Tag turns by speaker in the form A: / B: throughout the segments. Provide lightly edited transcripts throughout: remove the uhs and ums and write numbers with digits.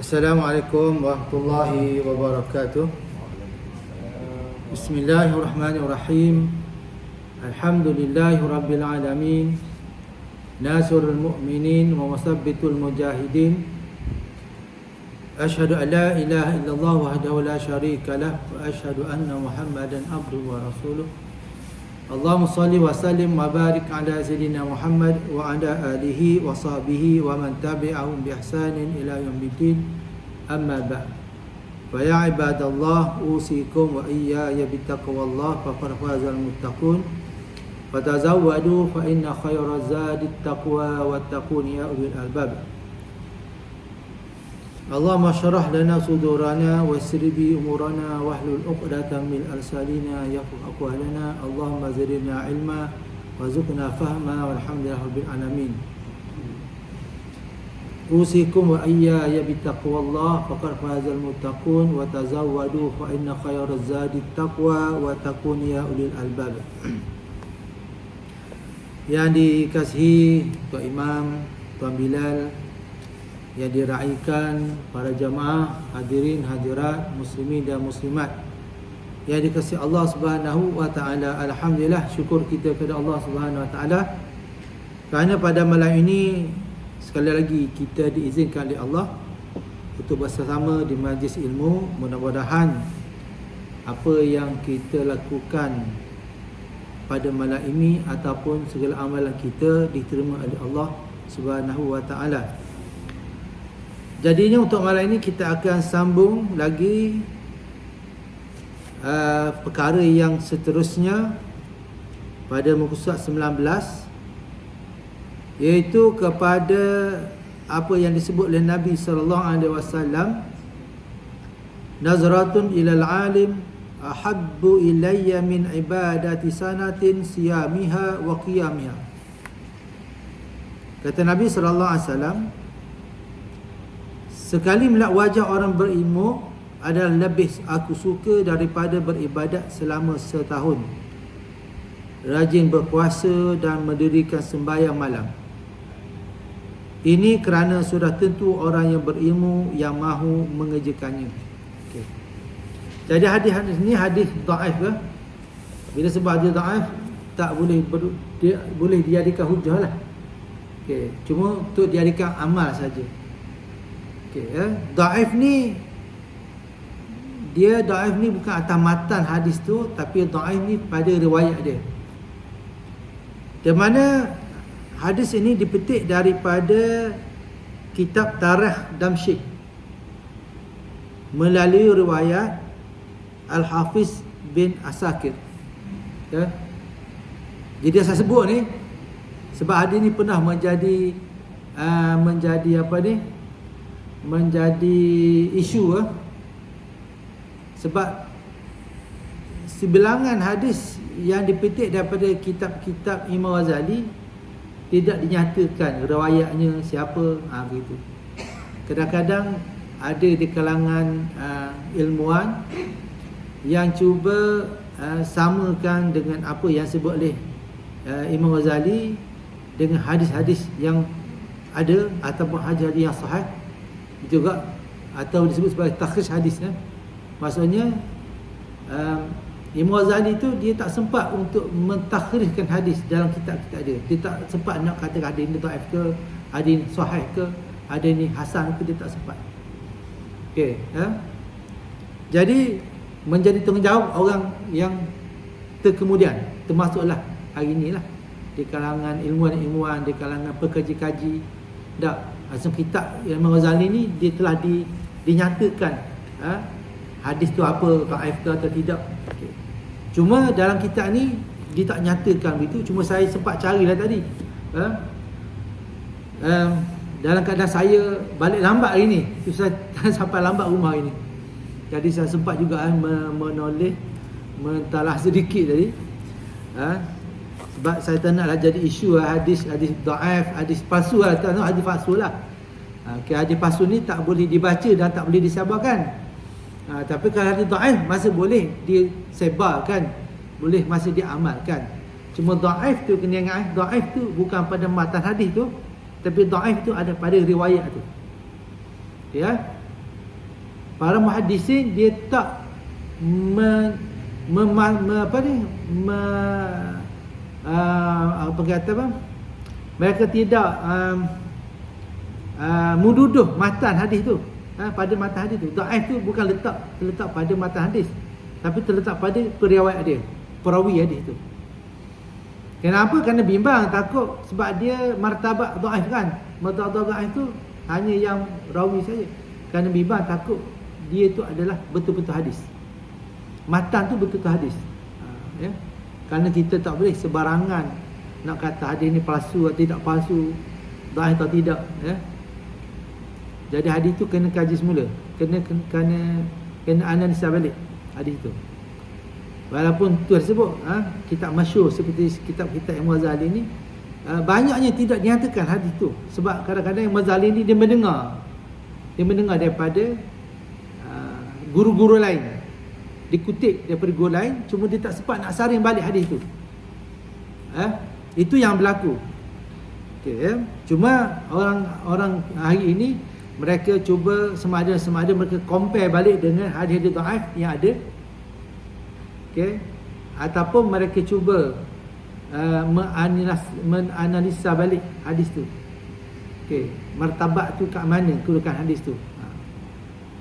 A: Assalamualaikum warahmatullahi wabarakatuh. Bismillahirrahmanirrahim. Alhamdulillahi rabbil alamin. Nasirul mu'minin wa musabbitul mujahidin. Ashhadu an la ilaha illallah wahdahu la syarika lah wa ashhadu anna Muhammadan abduhu wa rasuluh. Allahumma salli wa sallim wa barik ala sayyidina Muhammad wa ala alihi wa sahbihi wa man tabi'ahum bi ihsanin ila yaumiddin. Amma ba'd. Fa ya ibadallah, usikum wa iyaya bittaqwallah faqad fazal muttaqun. Fatazawwadu fa inna khairaz zadi taqwa wattaqun ya ulil albab. Allahumma syrah lana sudurana wassir bi umurana wahlul 'uqdatam min alsalina yafqahu aqwalana. Allahumma zidna ilma warzuqna fahma walhamdulillahi rabbil alamin. Usikum wa iyaya bittaqwallah faqad fazal muttaqun wa tazawwadu fa inna khairaz zadi taqwa wattaqun ya ulil albab. Yang dikasihi Tuan Imam, Tuan Bilal, yang diraikan para jamaah, hadirin hadirat, muslimin dan muslimat yang dikasihi Allah Subhanahu wa taala. Alhamdulillah, syukur kita kepada Allah Subhanahu wa taala kerana pada malam ini sekali lagi kita diizinkan oleh Allah untuk bersama di majlis ilmu. Mudah-mudahan apa yang kita lakukan pada malam ini ataupun segala amalan kita diterima oleh Allah Subhanahu wa taala. Jadinya untuk malam ini kita akan sambung lagi perkara yang seterusnya pada muka surat 19, iaitu kepada apa yang disebut oleh Nabi SAW, nazratun ilal alim ahabbu ilayya min ibadati sanatin siyamiha wa qiyamiha. Kata Nabi SAW, sekali melihat wajah orang berilmu adalah lebih aku suka daripada beribadat selama setahun, rajin berpuasa dan mendirikan sembahyang malam. Ini kerana sudah tentu orang yang berilmu yang mahu mengerjakannya. Okay. Jadi hadis ini hadis dhaif ke? Bila sebab hadis dhaif tak boleh boleh dijadikan hujah lah. Okay. Cuma untuk dijadikan amal saja. Okay, dhaif ni, dia dhaif ni bukan atas matan hadis tu, tapi dhaif ni pada riwayat dia. Di mana hadis ini dipetik daripada kitab Tarikh Damsyik melalui riwayat Al-Hafiz bin Asakir. Ya. Jadi saya sebut ni sebab hadis ni pernah menjadi apa ni? Menjadi isu sebab sebilangan hadis yang dipetik daripada kitab-kitab Imam Ghazali tidak dinyatakan riwayatnya siapa, begitu. Kadang-kadang ada di kalangan ilmuwan yang cuba samakan dengan apa yang sebut oleh Imam Ghazali dengan hadis-hadis yang ada ataupun hadis-hadis yang sahih juga, atau disebut sebagai takhrij hadis. Maksudnya Imam Ghazali tu dia tak sempat untuk mentakhrijkan hadis dalam kitab-kitab dia. Dia tak sempat nak kata hadis ni dhaif ke, hadis ni sahih ke, hadis ni hasan ke, dia tak sempat. Okey, jadi menjadi tanggungjawab orang yang terkemudian, termasuklah hari inilah di kalangan ilmuwan-ilmuwan, di kalangan pekaji-kaji. Asal kitab Imam Ghazali ni dia telah dinyatakan hadis tu apa, dhaif ke atau tidak. Okay. Cuma dalam kitab ni dia tak nyatakan begitu. Cuma saya sempat carilah tadi. Dalam keadaan saya balik lambat hari ni, saya sampai lambat rumah hari ni. Jadi saya sempat juga menoleh, mentalaah sedikit tadi. Sebab saya tak naklah jadi isu hadis dhaif, hadis palsu lah, tak nak hadis palsu lah. Okay, hadis palsu ni tak boleh dibaca dan tak boleh disebarkan. Tapi kalau hadis dhaif masih boleh disebarkan, boleh masih diamalkan. Cuma dhaif tu kena ingat, dhaif tu bukan pada matan hadis tu, tapi dhaif tu ada pada riwayat tu. Ya. para muhaddisin dia tak apa kata apa? Mereka tidak menduduh matan hadis tu. Pada matan hadis tu. Dhaif tu bukan terletak pada matan hadis, tapi terletak pada periwayat dia, perawi hadis tu. Kenapa? Kerana bimbang, takut sebab dia martabat dhaif kan. Martabat dhaif tu hanya yang rawi saja. Kerana bimbang, takut dia tu adalah betul-betul hadis. Matan tu betul-betul hadis. Ya. Kerana kita tak boleh sebarangan nak kata hadis ni palsu atau tidak palsu, dhaif atau tidak, ya. Jadi hadis tu kena kaji semula, kena analisa balik hadis tu. Walaupun tu tersebut kitab masyhur seperti kitab-kitab Imam Ghazali ni banyaknya tidak dinyatakan hadis tu, sebab kadang-kadang Imam Ghazali ni dia mendengar daripada guru-guru lain, dikutip daripada guru lain, cuma dia tak sempat nak saring balik hadis tu. Itu yang berlaku. Okay, cuma orang hari ini mereka cuba sama ada mereka compare balik dengan hadis-hadis dhaif yang ada, okay, ataupun mereka cuba menganalisa balik hadis tu. Okay, martabat tu kat mana kedudukan hadis tu.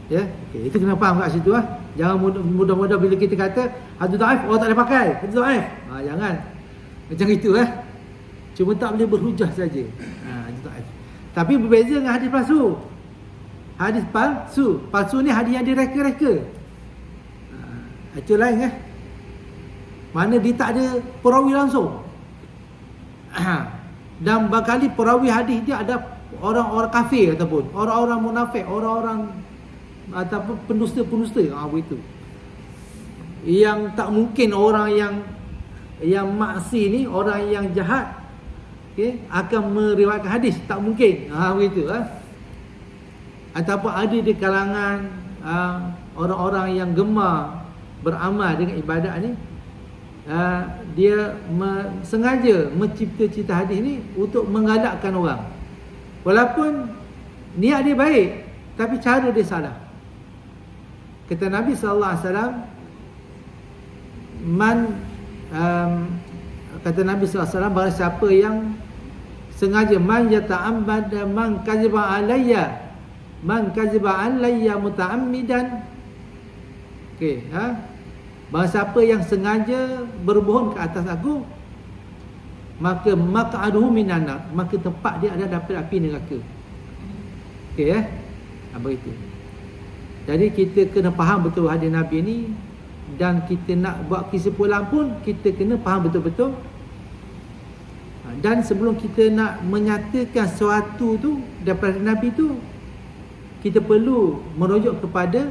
A: Ya, okay, itu kena faham kat situ Jangan mudah-mudah bila kita kata hadis dhaif, tak boleh pakai hadis dhaif. Jangan macam itu Cuma tak boleh berhujah saja. Hadis dhaif. Tapi berbeza dengan hadis palsu. Hadis palsu ni hadis yang direka-reka. Itu lain mana dia tak ada perawi langsung. Dan bakali perawi hadis dia ada orang-orang kafir ataupun orang-orang munafik, orang-orang ataupun pendusta-pendusta. Begitu. Yang tak mungkin orang yang maksi ni, orang yang jahat, okay, akan meriwayatkan hadis, tak mungkin. Begitu. Ataupun ada di kalangan orang-orang yang gemar beramal dengan ibadat ni, dia sengaja mencipta-cipta hadis ni untuk menggalakkan orang. Walaupun niat dia baik, tapi cara dia salah. Kata Nabi SAW, kata Nabi SAW, barang siapa yang sengaja, man yata'ammada man kaziba alayya muta'ammidan. Okey, barang siapa yang sengaja berbohong ke atas aku, maka maq'aduhu minan nar, maka tempat dia ada dapat api neraka. Okey, begitu. Jadi kita kena faham betul hadis Nabi ni, dan kita nak buat kesimpulan pun kita kena faham betul-betul. Dan sebelum kita nak menyatakan sesuatu tu daripada Nabi tu, kita perlu merujuk kepada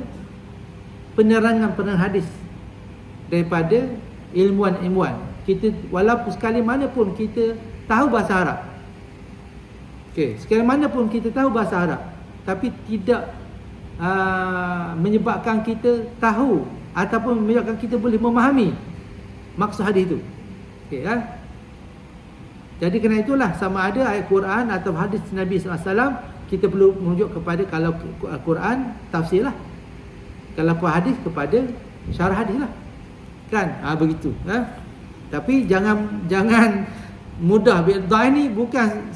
A: penerangan hadis daripada ilmuwan-ilmuwan. Kita walaupun sekali mana pun kita tahu bahasa Arab. Okey, sekali mana pun kita tahu bahasa Arab, tapi tidak menyebabkan kita tahu ataupun menyebabkan kita boleh memahami maksud hadis itu. Okey, Jadi kerana itulah, sama ada ayat Quran atau hadis Nabi SAW, kita perlu merujuk kepada, kalau Quran tafsir lah, kalau hadis kepada syarah hadis lah, kan? Begitu. Tapi jangan mudah. Dhaif ni bukan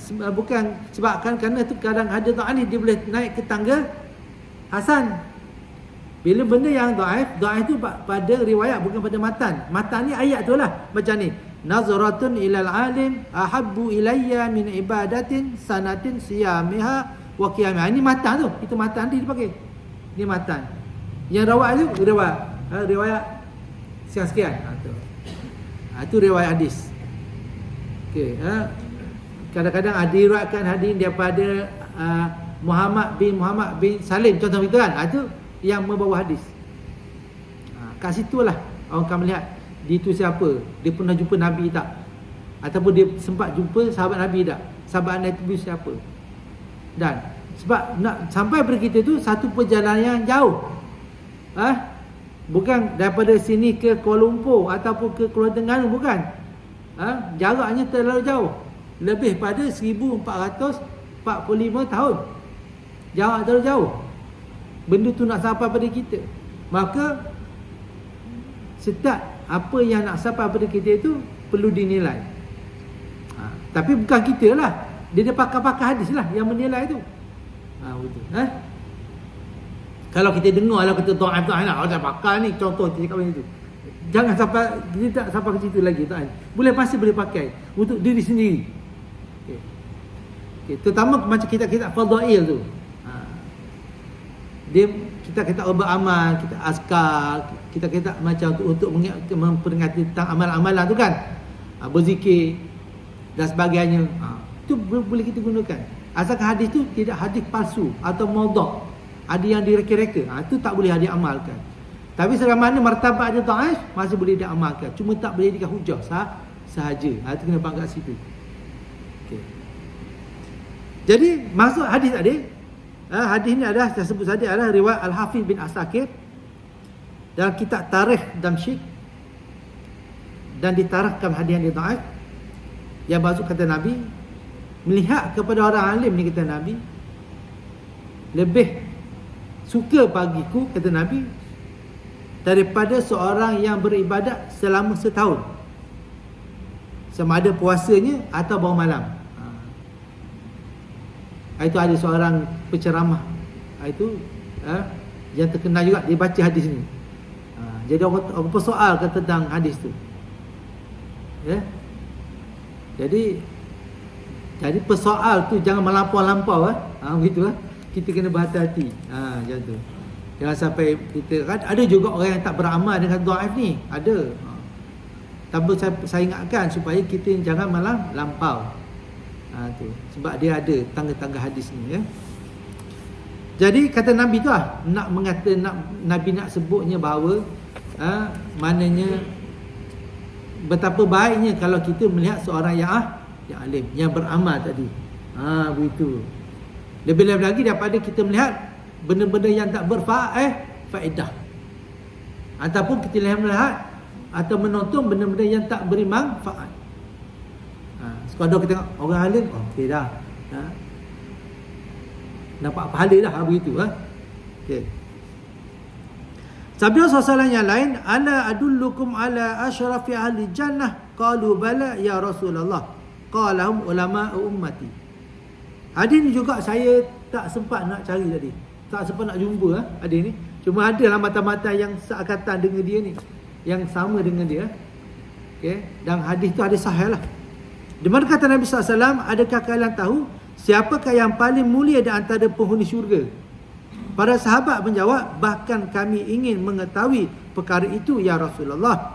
A: sebabkan kerana tu kadang ada dhaif ni dia boleh naik ke tangga hasan. Bila benda yang dhaif tu pada riwayat, bukan pada matan. Matan ni ayat tu lah, macam ni, nazratun ilal alim ahabbu ilayya min ibadatin sanatin siyamiha wa qiyamiha. Ini matan tu, itu matan dia dipakai. Ini matan. Yang rawat tu riwayat sekian-sekian. Itu riwayat hadis. Okey, kadang-kadang ada diriwayatkan hadis daripada Muhammad bin Salim, contoh itu kan. Itu yang membawa hadis. Kat situlah orang akan melihat dia tu siapa, dia pernah jumpa Nabi tak, ataupun dia sempat jumpa sahabat Nabi tak, sahabat Nabi siapa. Dan sebab nak sampai pada kita tu satu perjalanan yang jauh. Bukan daripada sini ke Kuala Lumpur ataupun ke Kuala Terengganu, bukan. Jaraknya terlalu jauh, lebih pada 1445 tahun. Jarak terlalu jauh. benda tu nak sampai pada kita, maka setiap apa yang nak sampai pada kita itu perlu dinilai. Tapi bukan kita lah, dia pakar-pakar hadis lah yang menilai tu. Betul. Kalau kita dengar lah kata Tuan nak ada pakar ni, contoh kita cakap macam tu, jangan sampai, dia tak sampai ke situ lagi. Tuan boleh, pasti boleh pakai untuk diri sendiri. Okay. Terutama macam kita fadail tu, dia kita beramal, kita askar, kita macam untuk memperingati tentang amalan-amalan tu kan, berzikir dan sebagainya. Itu boleh kita gunakan, asalkan hadis tu tidak hadis palsu atau maudhu', ada yang direka-reka, itu tak boleh diamalkan. Tapi selama mana martabat dia dhaif, masih boleh diamalkan, cuma tak boleh dijadikan hujah sahaja. Itu kena faham kat situ. Okay. Jadi maksud hadis tadi, hadis ni adalah, saya sebut tadi, adalah riwayat Al-Hafiz bin Asakir dalam kitab Tarikh Damsyik, dan ditarikkan hadis yang dhaif, yang maksud kata Nabi, melihat kepada orang alim ni, kata Nabi, lebih suka bagiku, kata Nabi, daripada seorang yang beribadat selama setahun, sama ada puasanya atau bangun malam. Itu ada seorang penceramah itu yang terkenal juga, dia baca hadis ni. Jadi orang persoal tentang hadis tu, jadi persoal tu jangan melampau-lampau, begitulah. Kita kena berhati-hati, macam tu. Jangan sampai kita kan, ada juga orang yang tak beramal dengan dhaif ni, ada. Tapi saya ingatkan supaya kita jangan lampau. Tu. Sebab dia ada tangga-tangga hadis ni, Jadi kata Nabi tu Nabi nak sebutnya bahawa maknanya betapa baiknya kalau kita melihat seorang yang alim, yang beramal tadi. Begitu. Lebih-lebih lagi daripada kita melihat benda-benda yang tak berfaedah, ataupun kita melihat atau menonton benda-benda yang tak beri manfaat. Sekadar kita tengok orang alim, okey dah, nampak pahala dah, begitu. Okey. Sabda Rasulullah yang lain, ala adullukum ala asyrafi ahli jannah, qalu bala ya Rasulullah, qalahum ulama ummati. Hadis ni juga saya tak sempat nak cari tadi, tak sempat nak jumpa hadis ni. Cuma ada lah mata-mata yang seakatan dengan dia ni, yang sama dengan dia. Okey, dan hadis tu ada sahih lah. Di mana kata Nabi SAW, adakah kalian tahu siapakah yang paling mulia di antara penghuni syurga? Para sahabat menjawab, bahkan kami ingin mengetahui perkara itu ya Rasulullah.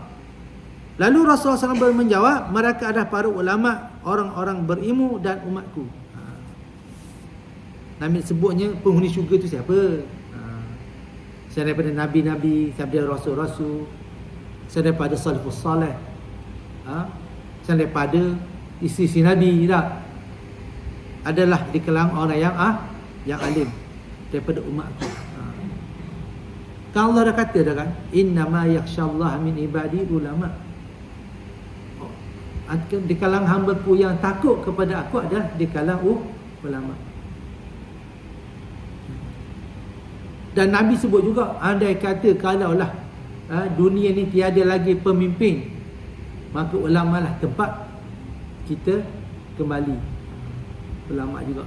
A: Lalu Rasulullah SAW menjawab, mereka adalah para ulama, orang-orang berilmu dan umatku. Nabi sebutnya penghuni syurga itu siapa? Saya daripada Nabi-Nabi, saya daripada Rasul-Rasul, saya daripada Salafus Salih, saya daripada isteri Nabi, tak? Adalah di kalangan orang yang alim daripada umatku. Kan Allah dah kata dah kan, innama yakhsyallaha min ibadi ulama. Di kalangan hamba-Ku yang takut kepada aku adalah di kalangan ulama. Dan Nabi sebut juga, andai kata kalaulah dunia ni tiada lagi pemimpin, maka ulama lah tempat kita kembali. Ulama juga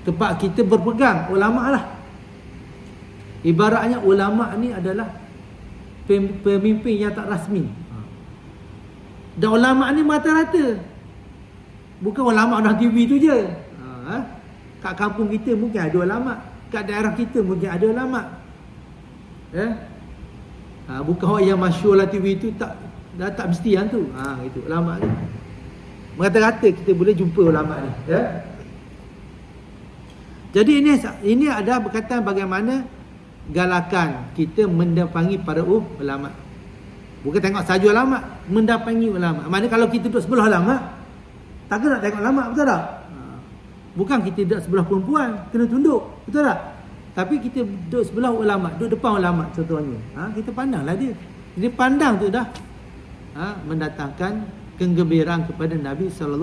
A: tempat kita berpegang, ulama lah. Ibaratnya ulama ni adalah pemimpin yang tak rasmi. Dan ulama ni mata-rata, bukan ulama orang TV tu je. Kat kampung kita mungkin ada ulama, kat daerah kita mungkin ada ulama. Bukan orang yang masyhur lah TV tu, tak mesti yang tu. Itu ulama ni. Rata-rata kita boleh jumpa ulama ni, Jadi ini adalah berkaitan bagaimana galakan kita mendatangi para ulama. Bukan tengok saja ulama, mendatangi ulama. Maknanya kalau kita duduk sebelah ulama, takkan nak tengok ulama, betul tak? Bukan kita duduk sebelah perempuan, kena tunduk, betul tak? Tapi kita duduk sebelah ulama, duduk depan ulama contohnya. Kita pandanglah dia. Jadi pandang tu dah mendatangkan kegembiraan kepada Nabi SAW.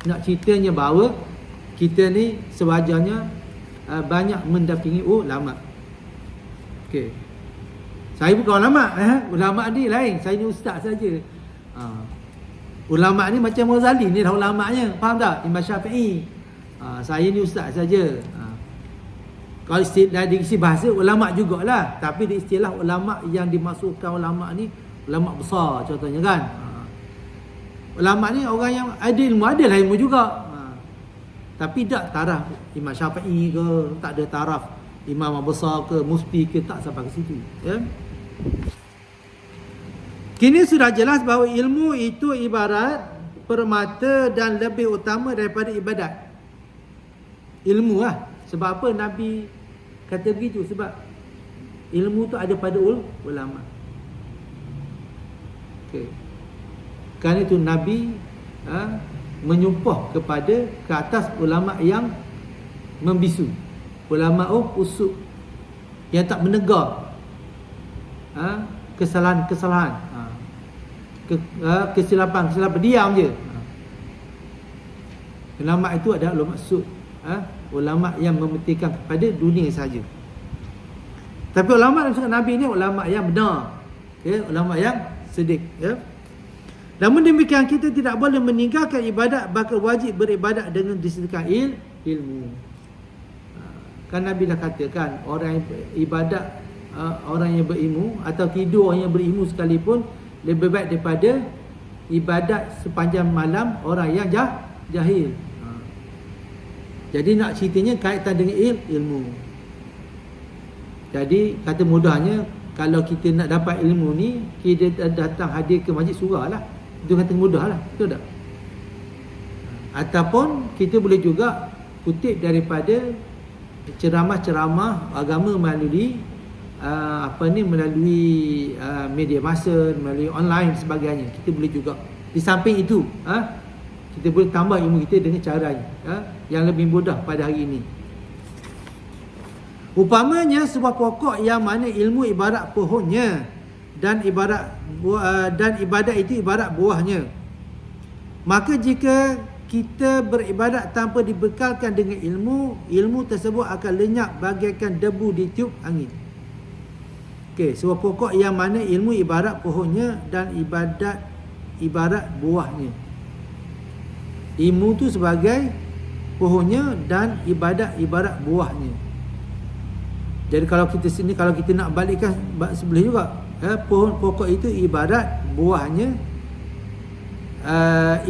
A: Nak ceritanya bahawa kita ni sewajarnya banyak mendampingi ulama. Okey. Saya bukan ulama, ulama ni lain, saya ni ustaz saja. Ulama ni macam Ghazali ni dah ulamanya, faham tak? Imam Syafi'i. Saya ni ustaz saja. Kalau dari sisi bahasa ulama jugalah, tapi di istilah ulama yang dimaksudkan ulama ni ulama besar contohnya kan. Ulama ni orang yang ada ilmu, ada lah ilmu juga. Tapi tak taraf Imam Syafi'i ke, tak ada taraf imam besar ke, mufti ke, tak sampai ke situ, ya. Kini sudah jelas bahawa ilmu itu ibarat permata dan lebih utama daripada ibadat. Ilmu lah. Sebab apa Nabi kata begitu? Sebab ilmu tu ada pada ulama. Okay. Kerana itu Nabi menyumpah kepada ke atas ulama yang membisu, ulama usuk, yang tak menegar kesalahan-kesalahan, kesilapan diam je. Ulama itu adalah ulama usuk, ulama yang mementingkan kepada dunia saja. Tapi ulama dalam Nabi ni ulama yang benar, ya, ulama yang sedik, ya. Namun demikian kita tidak boleh meninggalkan ibadat, bahkan wajib beribadat dengan disediakan ilmu. Kan Nabi dah katakan orang yang ibadat, orang yang berilmu atau tidur orang yang berilmu sekalipun lebih baik daripada ibadat sepanjang malam orang yang jahil. Jadi nak ceritanya kaitan dengan ilmu. Jadi kata mudahnya, kalau kita nak dapat ilmu ni, kita datang hadir ke masjid surah lah. Itu kata mudah lah, betul tak? Ataupun kita boleh juga kutip daripada ceramah-ceramah agama melalui melalui media massa, melalui online dan sebagainya. Kita boleh juga. Di samping itu, kita boleh tambah ilmu kita dengan cara yang lebih mudah pada hari ini. Umpamanya sebuah pokok yang mana ilmu ibarat pohonnya dan ibadat itu ibarat buahnya. Maka jika kita beribadat tanpa dibekalkan dengan ilmu, ilmu tersebut akan lenyap bagaikan debu di tiup angin. Okey, sebuah pokok yang mana ilmu ibarat pohonnya dan ibadat ibarat buahnya. Ilmu tu sebagai pohonnya dan ibadat ibarat buahnya. Jadi kalau kita nak balikkan sebelah juga, pohon pokok itu ibarat buahnya,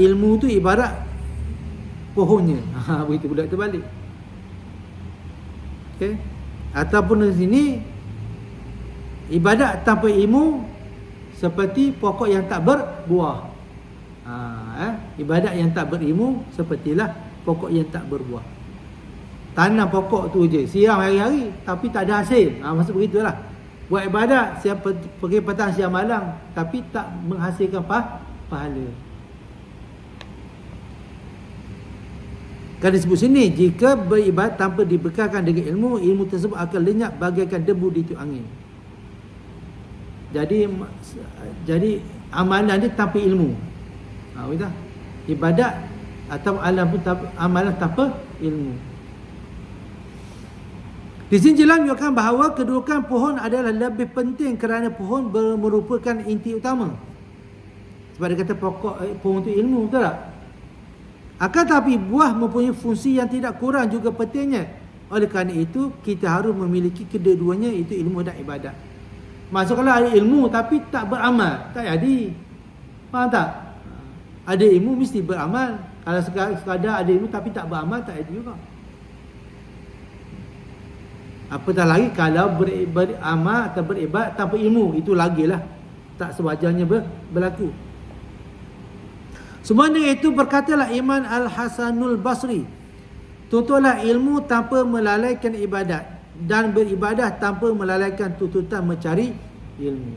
A: ilmu tu ibarat pohonnya. Begitu pula terbalik. Okey. Ataupun di sini ibadat tanpa ilmu seperti pokok yang tak berbuah. Ibadat yang tak berilmu sepertilah pokok yang tak berbuah. Tanam pokok tu je, siram hari-hari tapi tak ada hasil. Maksud begitulah. Buat ibadat siap pergi petang siang malam tapi tak menghasilkan pahala. Kan disebut sini, jika beribadat tanpa dibekalkan dengan ilmu, ilmu tersebut akan lenyap bagaikan debu di tiup angin. Jadi amalan dia tanpa ilmu. Betul? Ibadat atau amalan tanpa ilmu. Di sini jelas menunjukkan bahawa kedudukan pohon adalah lebih penting kerana pohon merupakan inti utama. Sebab dia kata pohon itu ilmu, betul tak? Akan tetapi buah mempunyai fungsi yang tidak kurang juga pentingnya. Oleh kerana itu kita harus memiliki kedua-duanya, itu ilmu dan ibadat. Maksud kalau ada ilmu tapi tak beramal, tak jadi. Faham tak? Ada ilmu mesti beramal. Kalau sekadar ada ilmu tapi tak beramal, tak jadi juga. Apatah lagi kalau beramal atau beribadat tanpa ilmu, itu lagilah tak sewajarnya berlaku. Semuanya itu berkatalah Imam Al-Hasanul Basri, tuntutlah ilmu tanpa melalaikan ibadat, dan beribadah tanpa melalaikan tuntutan mencari ilmu.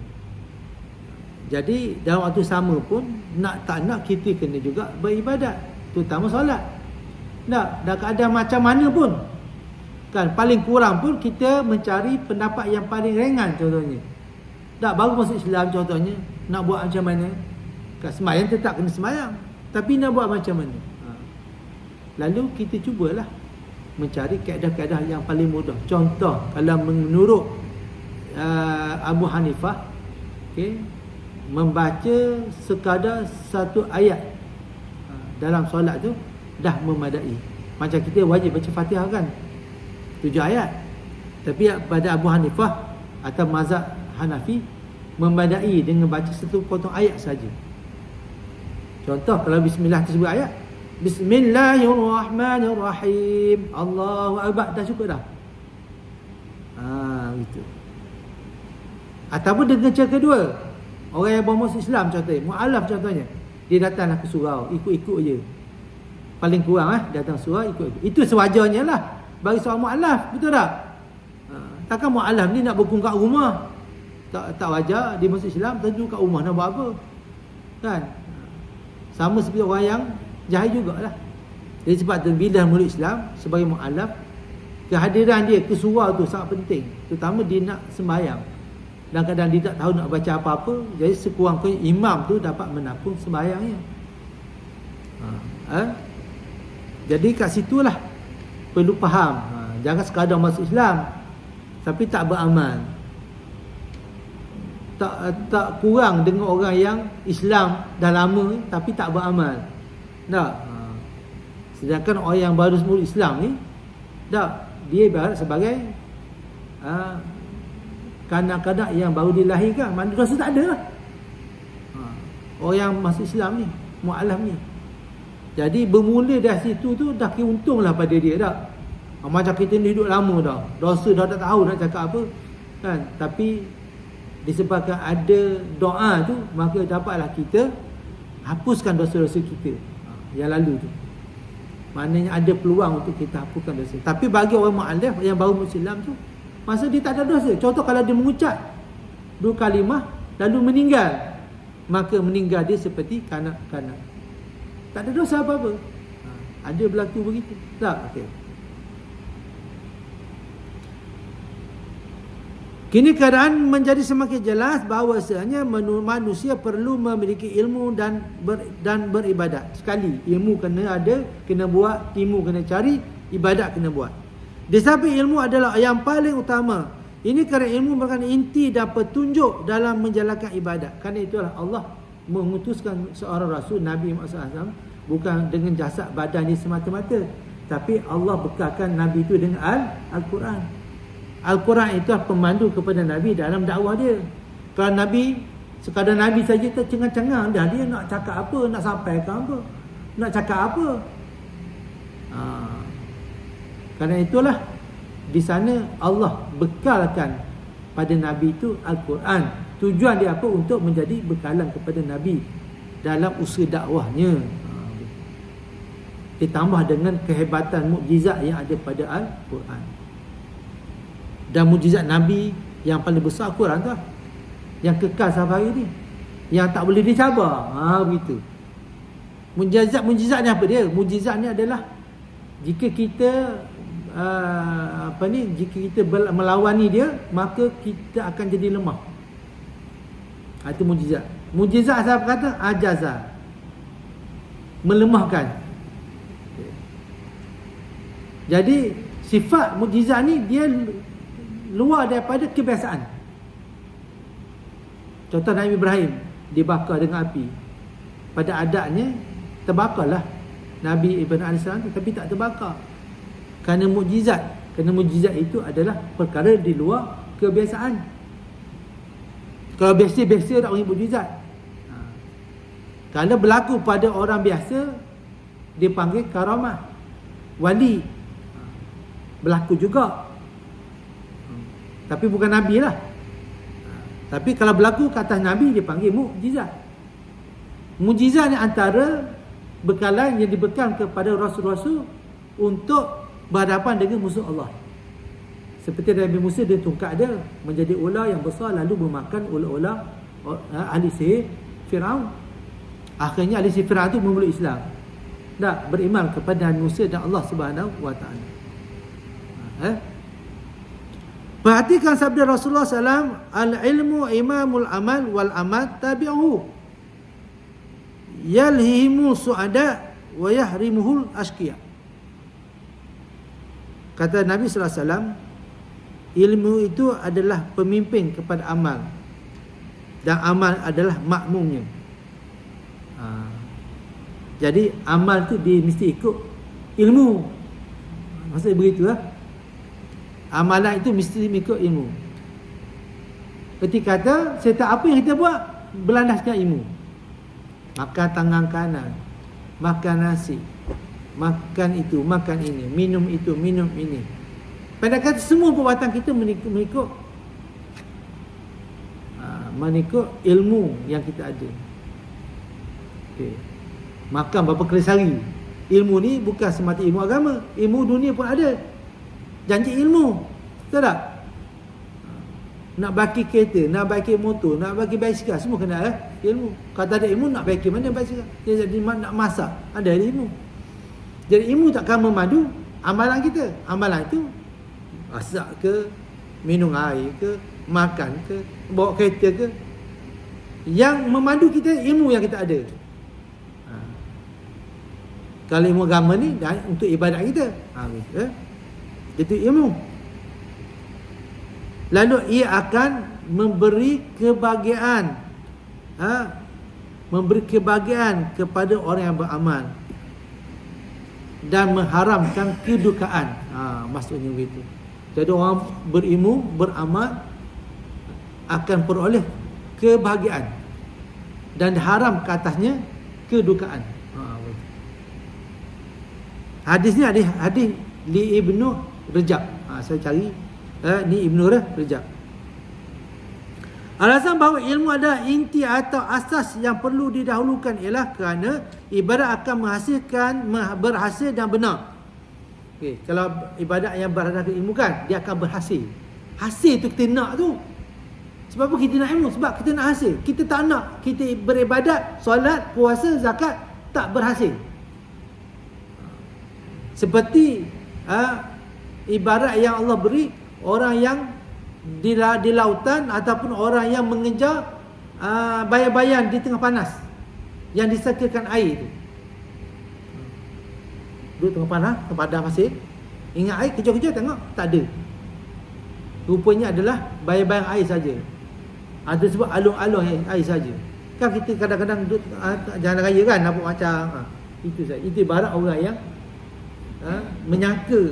A: Jadi dalam waktu sama pun, nak tak nak kita kena juga beribadat, terutama solat. Dah keadaan macam mana pun, kan, paling kurang pun kita mencari pendapat yang paling ringan contohnya. Tak baru masuk Islam contohnya, nak buat macam mana? Kat semayang tetap kena semayang, tapi nak buat macam mana? Lalu kita cubalah mencari kaedah-kaedah yang paling mudah. Contoh, kalau menurut Abu Hanifah, membaca sekadar satu ayat dalam solat tu dah memadai. Macam kita wajib baca Fatihah kan, 7 ayat. Tapi pada Abu Hanifah atau mazhab Hanafi, memadai dengan baca satu potong ayat saja. Contoh, kalau bismillah tersebut ayat, Bismillahirrahmanirrahim, Allahu Akbar, dah cukup dah. Gitu. Ataupun dengan cara kedua, orang yang bermasuk Islam contohnya, mu'alaf contohnya, dia datanglah ke surau, ikut-ikut je. Paling kurang datang surau, ikut-ikut. Itu sewajarnya lah bagi seorang mu'alaf, betul tak? Takkan mu'alaf ni nak berkung kat rumah. Tak wajar dia masuk Islam, tentu kat rumah nak buat apa? Kan? Sama seperti orang yang jahil jugalah. Jadi sebab tu bila mulut Islam sebagai mu'alaf, kehadiran dia ke surau tu sangat penting. Terutama dia nak sembahyang. Dan kadang dia tak tahu nak baca apa-apa, jadi sekurang-kurangnya imam tu dapat menampung sembahyangnya. Jadi kat situlah perlu faham. Jangan sekadar masuk Islam tapi tak beramal. Tak kurang dengan orang yang Islam dah lama tapi tak beramal. Tak. Sedangkan orang yang baru semula Islam ni, tak, dia ibarat sebagai kanak-kanak yang baru dilahirkan, mana dosa tak ada lah. Orang yang masuk Islam ni, mu'alaf ni. Jadi bermula dari situ tu dah kira untung lah pada dia tak. Macam kita ni hidup lama dah, dosa dah tak tahu nak cakap apa kan. Tapi disebabkan ada doa tu, maka dapatlah kita hapuskan dosa-dosa kita yang lalu tu. Maknanya ada peluang untuk kita hapuskan dosa. Tapi bagi orang mu'alaf yang baru Islam tu, masa dia tak ada dosa. Contoh kalau dia mengucap 2 kalimah lalu meninggal, maka meninggal dia seperti kanak-kanak, tak ada dosa apa-apa. Ada berlaku begitu tak? Okey. Kini keadaan menjadi semakin jelas bahawasanya manusia perlu memiliki ilmu dan beribadat. Sekali, ilmu kena ada, kena buat, ilmu kena cari, ibadat kena buat. Di samping ilmu adalah yang paling utama. Ini kerana ilmu merupakan inti dan petunjuk dalam menjalankan ibadat. Kerana itulah Allah mengutuskan seorang Rasul, Nabi Muhammad SAW, bukan dengan jasad badan dia semata-mata, tapi Allah bekalkan Nabi itu dengan Al-Quran. Al-Quran itu pemandu kepada Nabi dalam dakwah dia. Kalau Nabi, sekadar Nabi saja tercengang-cengang dah, dia nak cakap apa, nak sampaikan apa, nak cakap apa. Kerana itulah di sana Allah bekalkan pada Nabi itu Al-Quran. Tujuan dia apa? Untuk menjadi bekalan kepada Nabi dalam usaha dakwahnya. Ditambah dengan kehebatan mukjizat yang ada pada Al-Quran. Dan mukjizat Nabi yang paling besar Al-Quran tu, yang kekal sampai hari ni, yang tak boleh dicabar. Begitu. Mukjizat ni apa dia? Mukjizat ni adalah jika kita jika kita melawani dia, maka kita akan jadi lemah. Itu mukjizat. Mukjizat saya kata ajaza, melemahkan. Jadi sifat mukjizat ni dia luar daripada kebiasaan. Contoh Nabi Ibrahim dibakar dengan api. Pada adatnya terbakarlah Nabi Ibrahim AS, tapi tak terbakar. Kerana mukjizat. Kerana mukjizat itu adalah perkara di luar kebiasaan. Kalau biasa-biasa tak boleh mukjizat. Kalau berlaku pada orang biasa, dia panggil karamah, wali. Berlaku juga, tapi bukan Nabi lah. Tapi kalau berlaku ke atas Nabi, dia panggil mukjizat. Mukjizat ni antara bekalan yang dibekal kepada Rasul-Rasul untuk berhadapan dengan musuh Allah. Seperti Nabi Musa, dia tungkat dia menjadi ular yang besar, lalu memakan ular-ular ahli sihir Firaun. Akhirnya ahli sihir Firaun itu memeluk Islam, tak beriman kepada Nabi Musa dan Allah Subhanahu wa taala. Perhatikan sabda Rasulullah SAW, al-ilmu imamul amal wal amal tabi'uhu, yalhimu su'ada wa yahrimuhul ashqiya. Kata Nabi sallallahu alaihi wasallam, ilmu itu adalah pemimpin kepada amal, dan amal adalah makmumnya. Jadi amal tu dia mesti ikut ilmu. Maksudnya begitu lah. Amalan itu mesti ikut ilmu. Ketika kata setiap apa yang kita buat berlandaskan ilmu. Makan tangan kanan, makan nasi, makan itu, makan ini, minum itu, minum ini. Pada kata semua perbuatan kita mengikut ilmu yang kita ada. Okay. Makan berapa kali sehari. Ilmu ni bukan semata ilmu agama, ilmu dunia pun ada. Janji ilmu. Betul tak? Nak baki kereta, nak baki motor, nak baki basikal, semua kena ilmu. Kalau tak ada ilmu, nak baki mana basikal? Dia jadi nak masak, ada ilmu. Jadi ilmu takkan memandu amalan kita. Amalan itu masak ke, minum air ke, makan ke, bawa kereta ke. Yang memandu kita ilmu yang kita ada. Kalau ilmu agama ni untuk ibadat kita. Itu ilmu. Lalu ia akan memberi kebahagiaan. Memberi kebahagiaan kepada orang yang beramal. Dan mengharamkan kedukaan. Maksudnya begitu. Jadi orang berilmu, beramal akan peroleh kebahagiaan. Dan haram ke atasnya kedukaan. Hadis ni ada hadis li Ibnu Rajab. Saya cari ni Ibnu Rajab. Alasan bahawa ilmu adalah inti atau asas yang perlu didahulukan ialah kerana ibadat akan menghasilkan berhasil dan benar. Okey, kalau ibadat yang berdasarkan ilmu kan, dia akan berhasil. Hasil tu kita nak tu. Sebab apa kita nak ilmu? Sebab kita nak hasil. Kita tak nak kita beribadat, solat, puasa, zakat tak berhasil. Seperti ibarat yang Allah beri orang yang di lautan ataupun orang yang mengejar bayang-bayang di tengah panas yang disertakan air tu. Duduk tengah panas, padam pasir, ingat air, kejar-kejar tengok tak ada. Rupanya adalah bayang-bayang air saja. Ada sebab alung-alung air saja. Kan kita kadang-kadang duduk jalan raya kan, nampak macam itu saja. Itu ibarat orang yang menyangka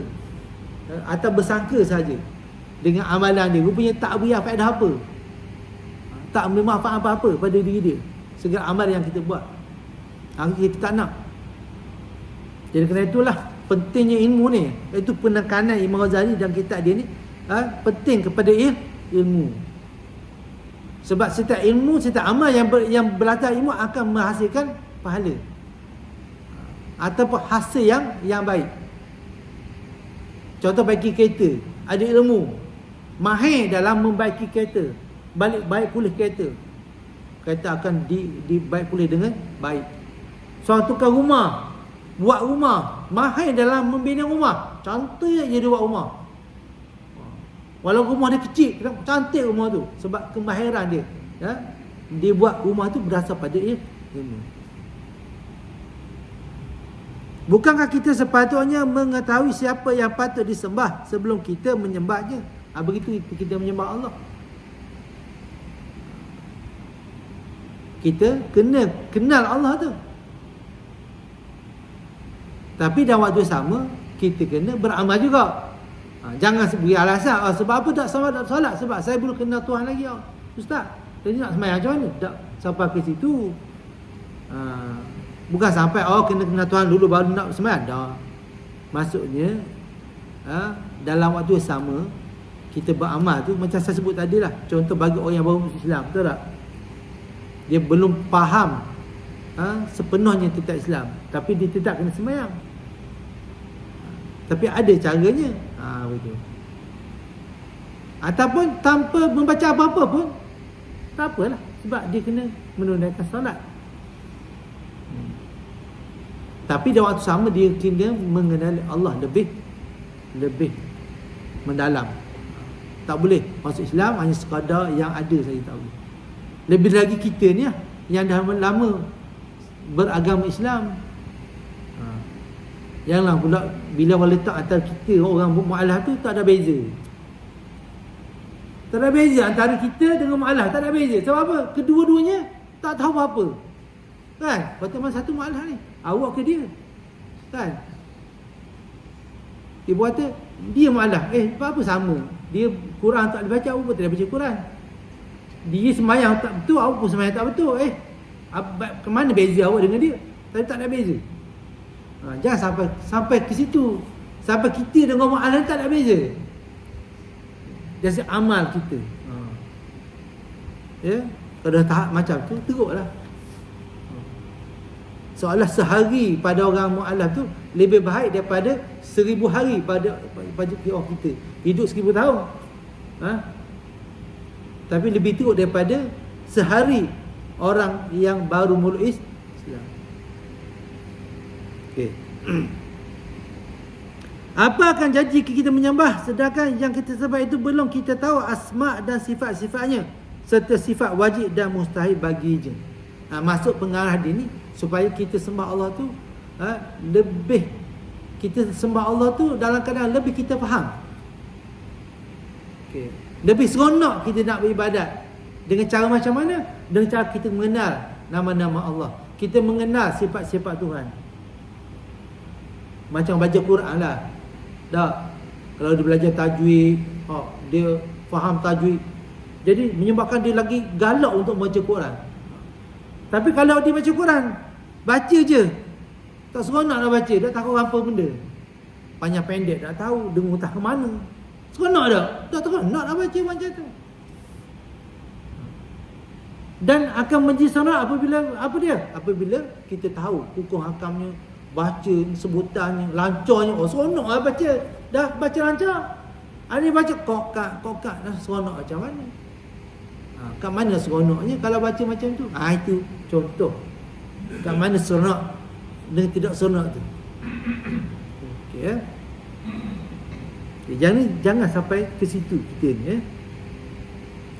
A: atau bersangka saja dengan amalan dia, rupanya tak beri faedah apa, tak memberi manfaat apa-apa pada diri dia segala amal yang kita buat. Kita tak nak. Jadi kerana itulah pentingnya ilmu ni, iaitu penekanan Imam Ghazali dan kitab dia ni penting kepada ilmu. Sebab setiap ilmu, setiap amal yang belajar ilmu akan menghasilkan pahala ataupun hasil yang baik. Contoh baiki kereta, ada ilmu, mahir dalam membaiki kereta, baik pulih kereta, kereta akan dibaik pulih dengan baik. Seorang tukar rumah, buat rumah, mahir dalam membina rumah, cantik je dia buat rumah. Walau rumah dia kecil, cantik rumah tu sebab kemahiran dia. Dia buat rumah tu berdasar pada ilmu. Bukankah kita sepatutnya mengetahui siapa yang patut disembah sebelum kita menyembahnya? Begitu kita menyembah Allah. Kita kena kenal Allah tu. Tapi dalam waktu sama, kita kena beramal juga. Jangan beri alasan, sebab apa tak solat? Sebab saya belum kenal Tuhan lagi. Ustaz, jadi nak sembahyang macam mana? Tak sampai ke situ. Bukan sampai kena kenal Tuhan dulu baru nak sembahyang. Dah. Maksudnya dalam waktu yang sama kita beramal tu macam saya sebut tadi lah. Contoh bagi orang yang baru masuk Islam, betul tak? Dia belum faham sepenuhnya tentang Islam, tapi dia tetap kena sembahyang. Tapi ada caranya. Betul. Ataupun tanpa membaca apa-apa pun tak apalah, sebab dia kena menunaikan solat. Tapi dalam waktu sama dia kena mengenali Allah lebih mendalam. Tak boleh masuk Islam hanya sekadar yang ada saja, tak boleh. Lebih lagi kita ni yang dah lama beragama Islam. Janganlah pula bila orang letak antara kita orang mu'alaf tu tak ada beza. Tak ada beza antara kita dengan mu'alaf, tak ada beza. Sebab apa? Kedua-duanya tak tahu apa-apa. Kan? Patut mana satu mu'alaf ni? Awak ke dia? Kan? Dia kata dia mu'alaf. Apa sama? Dia Quran tak boleh baca, awak pun tak boleh baca Quran. Dia sembahyang tak betul, awak pun sembahyang tak betul. Ke mana beza awak dengan dia? Tapi tak ada beza. Jangan sampai ke situ. Sampai kita dengan orang alim tak ada beza. Dari amal kita. Ya, kalau tahap macam tu teruklah. Seolah sehari pada orang mu'alaf tu lebih baik daripada 1000 hari pada kita. Hidup 1000 tahun. Tapi lebih teruk daripada sehari orang yang baru muluk Islam. Okey. Apa akan jadi jika kita menyembah sedangkan yang kita sembah itu belum kita tahu asma dan sifat-sifatnya serta sifat wajib dan mustahil baginya. Masuk pengarah dia ni supaya kita sembah Allah tu lebih, kita sembah Allah tu dalam keadaan lebih kita faham. Okey. Lebih seronok kita nak beribadat. Dengan cara macam mana? Dengan cara kita mengenal nama-nama Allah. Kita mengenal sifat-sifat Tuhan. Macam baca Quran lah. Tak. Kalau dia belajar tajwid, dia faham tajwid, jadi menyebabkan dia lagi galak untuk baca Quran. Tapi kalau dia baca Quran, baca je, tak seronok nak baca, tak tahu apa benda. Panjang pendek tak tahu, dengar entah ke mana. Seronok tak? Tak seronok nak baca macam tu. Dan akan menjadi seronok apabila kita tahu hukum hakamnya, baca sebutannya, lancarnya. Seronok lah baca. Dah baca lancar. Ada baca kokak dah seronok macam mana? Kat mana seronoknya kalau baca macam tu? Itu contoh. Kat mana seronok dengan tidak seronok tu. Okey ya. Jangan sampai ke situ kita ni ya.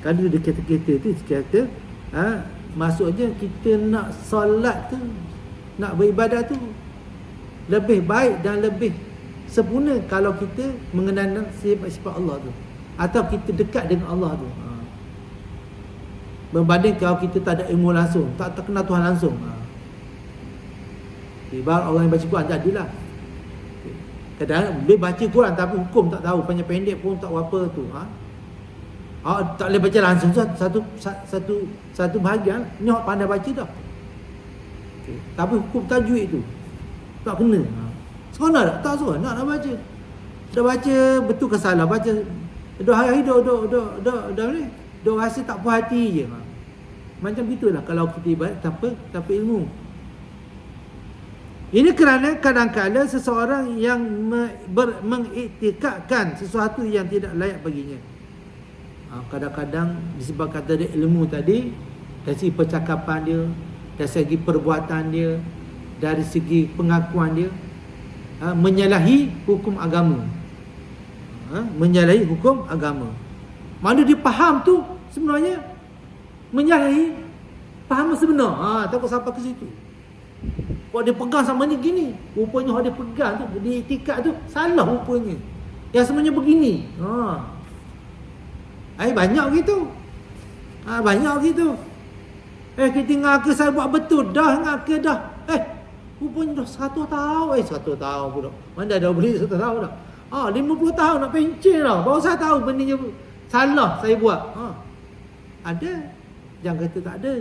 A: Kalau dia kata-kata tu kata maksudnya kita nak solat tu, nak beribadat tu lebih baik dan lebih sempurna kalau kita mengenal sifat-sifat Allah tu, atau kita dekat dengan Allah tu. Berbanding kalau kita tak ada ilmu langsung, tak kenal Tuhan langsung. Ibarat orang yang baca Quran jadilah. Kadang-kadang boleh baca Quran tapi hukum tak tahu, panjang pendek pun tak apa tu. Tak boleh baca langsung satu bahagian ni orang pandai baca dah. Tapi hukum tajwid tu tak kena. Seronok tak? Tak seronok nak baca. Dah baca betul ke salah, baca dua hari dua rasa tak puas hati je. Macam gitulah kalau kita ibadat tanpa ilmu. Ini kerana kadang-kadang seseorang yang mengiktikadkan sesuatu yang tidak layak baginya. Kadang-kadang disebabkan dari ilmu tadi, dari segi percakapan dia, dari segi perbuatan dia, dari segi pengakuan dia, menyalahi hukum agama. Menyalahi hukum agama. Mana dia faham tu sebenarnya menyalahi faham sebenar. Takut sampai ke situ. Kalau dia pegang sama ni gini, rupanya kalau dia pegang tu, dia iktikad tu salah rupanya. Yang sebenarnya begini. Banyak gitu. Banyak gitu. Kita ngaku saya buat betul dah, ngaku dah. Rupanya dah 100 tahun. 100 tahun pula. Mana dah boleh 100 tahun dah. 50 tahun nak pencen dah. Baru saya tahu benda salah saya buat. Ada. Jangan kata tak ada.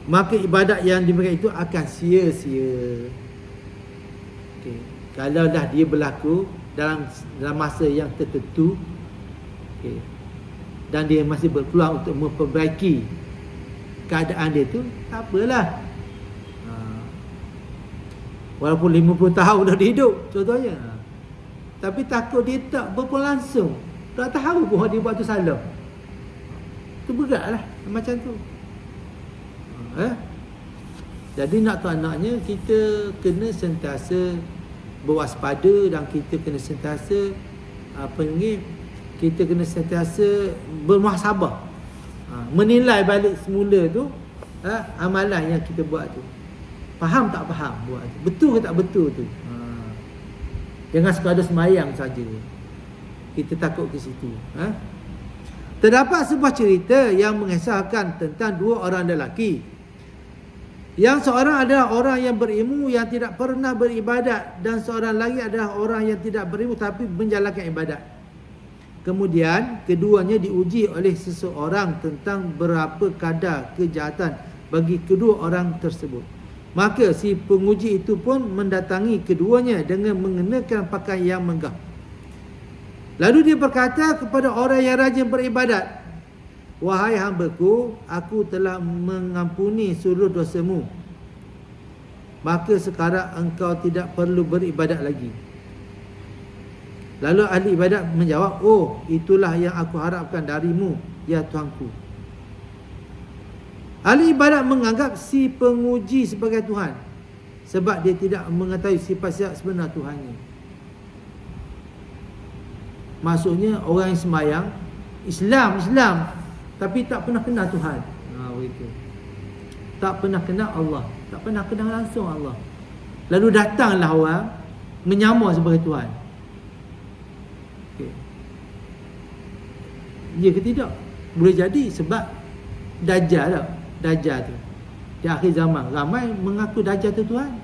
A: Maka ibadat yang diberikan itu akan sia-sia. Okay. Kalau dah dia berlaku dalam masa yang tertentu, okay, dan dia masih berpeluang untuk memperbaiki keadaan dia tu, tak apalah. Walaupun 50 tahun dah hidup contohnya, tapi takut dia tak berpeluang langsung, tak tahu bahawa dia buat tu salah, tu beratlah macam tu. Jadi nak tak naknya kita kena sentiasa berwaspada, dan kita kena sentiasa kita kena sentiasa bermuhasabah, menilai balik semula tu amalan yang kita buat tu. Faham tak faham buat tu? Betul ke tak betul tu? Jangan sekadar semayang saja. Kita takut ke situ. Terdapat sebuah cerita yang mengisahkan tentang dua orang lelaki. Yang seorang adalah orang yang berilmu yang tidak pernah beribadat, dan seorang lagi adalah orang yang tidak berilmu tapi menjalankan ibadat. Kemudian keduanya diuji oleh seseorang tentang berapa kadar kejahatan bagi kedua orang tersebut. Maka si penguji itu pun mendatangi keduanya dengan mengenakan pakaian yang megah. Lalu dia berkata kepada orang yang rajin beribadat, "Wahai hamba-Ku, aku telah mengampuni seluruh dosamu. Maka sekarang engkau tidak perlu beribadat lagi." Lalu ahli ibadat menjawab, "Oh, itulah yang aku harapkan darimu, ya Tuanku." Ahli ibadat menganggap si penguji sebagai Tuhan sebab dia tidak mengetahui sifat sebenar Tuhannya. Maksudnya orang yang sembahyang Islam tapi tak pernah kenal Tuhan. Begitu. Tak pernah kenal Allah, tak pernah kenal langsung Allah. Lalu datanglah orang menyamar sebagai Tuhan. Okay. Ya ke tidak? Boleh jadi sebab Dajjal tu di akhir zaman ramai mengaku Dajjal tu Tuhan.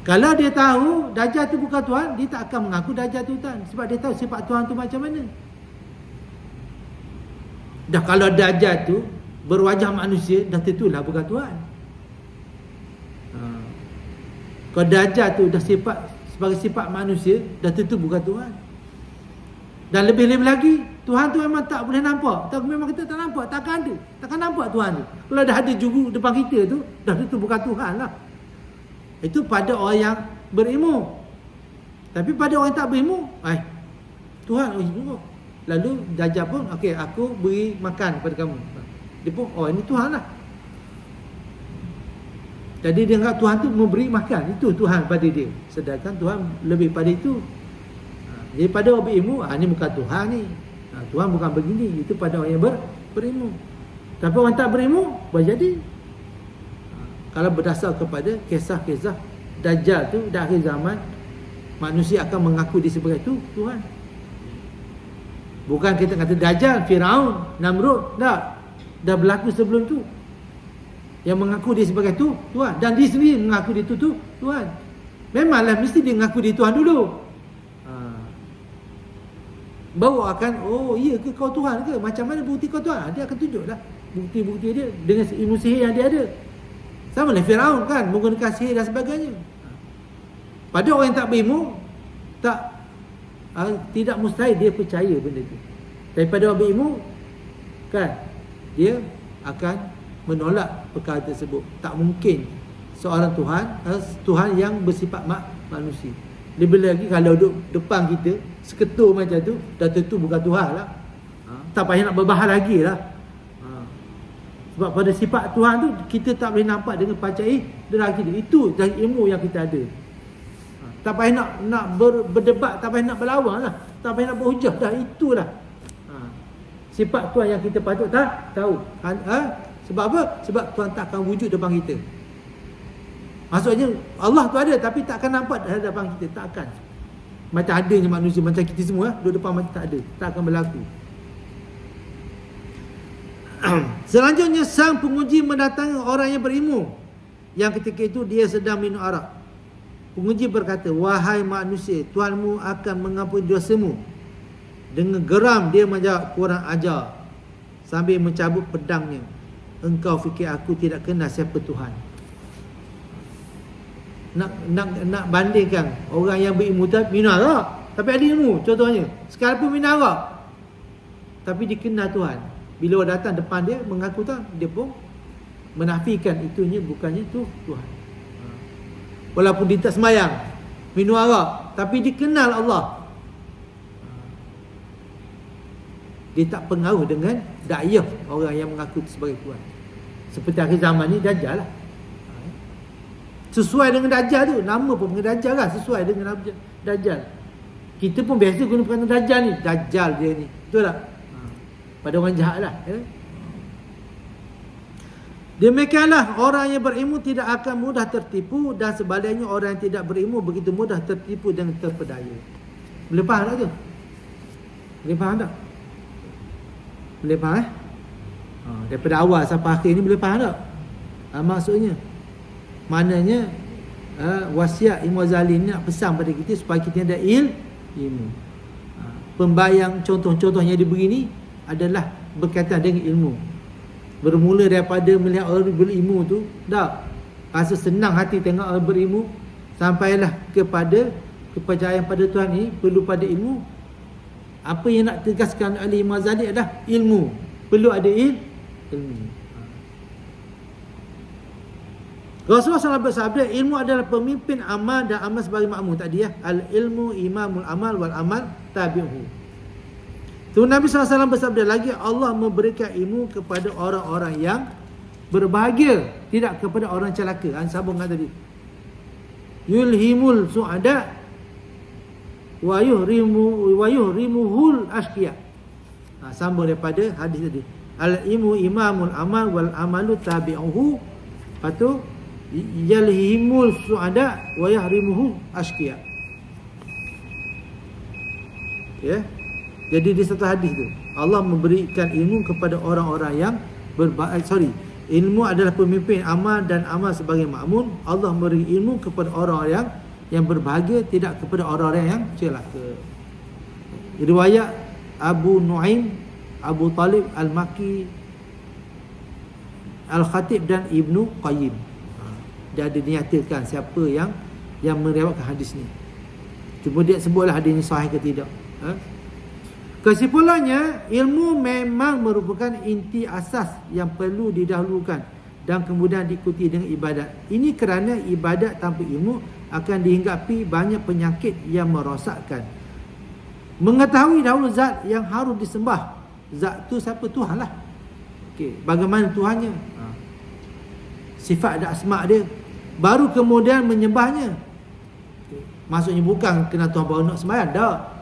A: Kalau dia tahu Dajjal tu bukan Tuhan, dia tak akan mengaku Dajjal tu Tuhan, sebab dia tahu sifat Tuhan tu macam mana. Dah kalau Dajjal tu berwajah manusia, dah tentulah bukan Tuhan. Kalau Dajjal tu dah sebagai sifat manusia, dah tentu bukan Tuhan. Dan lebih-lebih lagi, Tuhan tu memang tak boleh nampak. Memang kita tak nampak, takkan ada. Takkan nampak Tuhan tu. Kalau dah ada juru depan kita tu, dah tentu bukan Tuhan lah. Itu pada orang yang berilmu. Tapi pada orang yang tak berilmu, Tuhan juga. Lalu Dajjal pun, okey, aku beri makan kepada kamu. Dia pun, ini Tuhan lah. Jadi dia anggap Tuhan tu memberi makan. Itu Tuhan pada dia. Sedangkan Tuhan lebih pada itu. Jadi pada orang berilmu, ni bukan Tuhan ni. Tuhan bukan begini. Itu pada orang yang berilmu. Tapi orang tak berilmu, boleh jadi. Kalau berdasar kepada kisah-kisah Dajjal tu, di akhir zaman, manusia akan mengaku dia sebagai Tuhan. Bukan kita kata Dajjal, Firaun, Namrud, tak. Dah berlaku sebelum tu. Yang mengaku dia sebagai Tuhan. Dan dia sendiri mengaku dia Tuhan. Memanglah mesti dia mengaku dia Tuhan dulu. Baru akan, iya ke kau Tuhan ke? Macam mana bukti kau Tuhan? Dia akan tunjuklah bukti-bukti dia dengan ilmu sihir yang dia ada. Sama lah Firaun kan, menggunakan sihir dan sebagainya. Pada orang yang tak berilmu, tidak mustahil dia percaya benda itu. Daripada orang berilmu, kan, dia akan menolak perkara tersebut. Tak mungkin seorang Tuhan yang bersifat manusia. Lebih lagi kalau duduk depan kita, seketul macam tu, dah tentu bukan Tuhan lah. Tak payah nak berbahas lagi lah. Sebab pada sifat Tuhan tu, kita tak boleh nampak dengan panca indera kita. Itu dari ilmu yang kita ada. Tak payah nak berdebat, tak payah nak berlawan lah. Tak payah nak berhujah dah, itulah. Sifat Tuhan yang kita patut tahu. Sebab apa? Sebab Tuhan tak akan wujud depan kita. Maksudnya Allah tu ada, tapi tak akan nampak di hadapan kita. Tak akan. Macam adanya manusia, macam kita semua duduk depan macam tak ada. Tak akan berlaku. Selanjutnya sang penguji mendatangi orang yang berilmu, yang ketika itu dia sedang minum arak. Penguji berkata, "Wahai manusia, Tuhanmu akan mengampuni dosamu." Dengan geram dia menjawab, "Kurang ajar," sambil mencabut pedangnya. "Engkau fikir aku tidak kenal siapa Tuhan?" Nak bandingkan orang yang berilmu tu minum arak, tapi ada ilmu. Contohnya, sekalipun minum arak, tapi dikenal Tuhan. Bila orang datang depan dia mengaku Tuhan, dia pun menafikan itunya bukannya itu Tuhan. Walaupun dia tak sembahyang, minum arak, tapi dikenal Allah. Dia tak pengaruh dengan dakwah orang yang mengaku sebagai Tuhan. Seperti akhir zaman ni Dajjal lah. Sesuai dengan Dajjal tu, nama pun dengan Dajjal lah, sesuai dengan Dajjal. Kita pun biasa guna perkataan Dajjal ni, Dajjal dia ni. Betul tak? Pada orang jahat lah. Demikianlah orang yang berilmu tidak akan mudah tertipu, dan sebaliknya orang yang tidak berilmu begitu mudah tertipu dan terpedaya. Boleh faham tak tu? Boleh faham tak? Boleh faham daripada awal sampai akhir ni boleh faham tak? Maksudnya maknanya wasiat Imam Ghazali ni nak pesan pada kita supaya kita ada ilmu. Pembayang contoh-contoh yang diberi ni adalah berkaitan dengan ilmu. Bermula daripada melihat orang berilmu tu, dah rasa senang hati tengok orang berilmu, sampailah kepada kepercayaan pada Tuhan ni perlu pada ilmu. Apa yang nak tegaskan oleh Imam Ghazali adalah ilmu. Perlu ada ilmu. Rasulullah SAW bersabda, ilmu adalah pemimpin amal dan amal sebagai makmum. Tadi ya, al-ilmu imamul amal wal amal tabi'uhu. Tu Nabi SAW bersabda lagi, Allah memberikan ilmu kepada orang-orang yang berbahagia, tidak kepada orang celaka. Sambung kan tadi. Yulhimul su'ada wa yuhrimuhul ashqiya. Sambung daripada hadis tadi. Al-ilmu imamul amal wal amalu tabi'uhu. Lepas tu yalhimul su'ada wa yahrimuhul ashqiya. Ya. Jadi di satu hadis tu Allah memberikan ilmu kepada orang-orang yang ilmu adalah pemimpin amal dan amal sebagai makmun. Allah memberi ilmu kepada orang-orang yang berbahagia, tidak kepada orang-orang yang celaka. Riwayat Abu Nuaim, Abu Talib Al-Maki, Al-Khatib dan Ibnu Qayyim. Dia ada dinyatakan siapa yang meriwayatkan hadis ni. Cuma dia sebutlah hadis ni sahih ke tidak. Kesimpulannya, ilmu memang merupakan inti asas yang perlu didahulukan dan kemudian diikuti dengan ibadat. Ini kerana ibadat tanpa ilmu akan dihinggapi banyak penyakit yang merosakkan. Mengetahui dahulu zat yang harus disembah. Zat tu siapa? Tuhan lah. Okey, bagaimana Tuhannya? Sifat dan asma' dia. Baru kemudian menyembahnya. Maksudnya bukan kena Tuhan baru nak sembahyang, tak.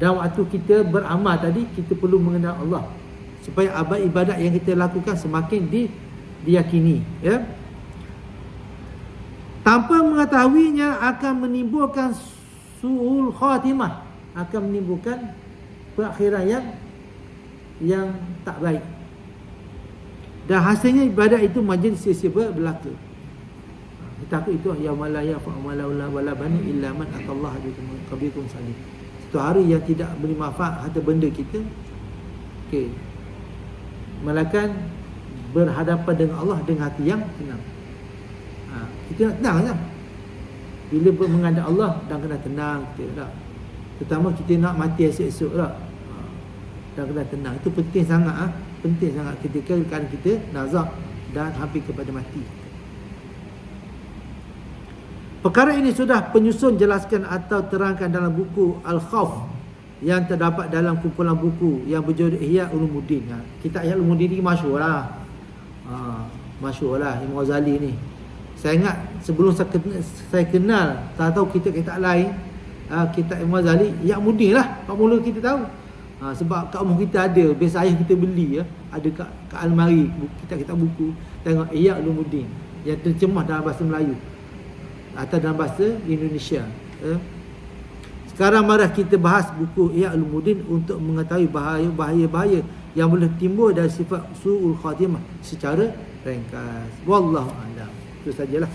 A: Dan waktu kita beramal tadi, kita perlu mengenal Allah supaya ibadat yang kita lakukan semakin diyakini, ya. Tanpa mengetahuinya akan menimbulkan su'ul khatimah, akan menimbulkan perakhiran yang tak baik. Dan hasilnya ibadat itu menjadi sia-sia belaka. Takut itu yaumul la yanfa'u malun wala banin illa man atallaha biqalbin salim. Satu hari yang tidak beri manfaat harta benda kita, okey, melainkan berhadapan dengan Allah dengan hati yang tenang. Kita nak tenang je. Bila menghadap Allah dan kena tenang kita dah. Terutama kita nak mati esok-esok dah. Dan kena tenang. Itu penting sangat penting sangat ketika kita nazak dan hampir kepada mati. Perkara ini sudah penyusun jelaskan atau terangkan dalam buku Al-Khawf yang terdapat dalam kumpulan buku yang berjudul Ihya Ulumuddin. Kitab Ihya Ulumuddin ni masyhur lah. Masyhur lah Imam Ghazali ni. Saya ingat sebelum saya kenal, tak tahu kitab-kitab lain, kitab Imam Ghazali, Ihya Ulumuddin lah. Pak mula kita tahu. Sebab kat rumah kita ada, biasa ayah kita beli, ada kat almari kitab-kitab buku, tengok Ihya Ulumuddin yang terjemah dalam bahasa Melayu atau dalam bahasa Indonesia. Sekarang mari kita bahas buku Ihya Ulumuddin untuk mengetahui bahaya-bahaya yang boleh timbul dari sifat su'ul khatimah secara ringkas. Wallahu a'lam. Itu sajalah.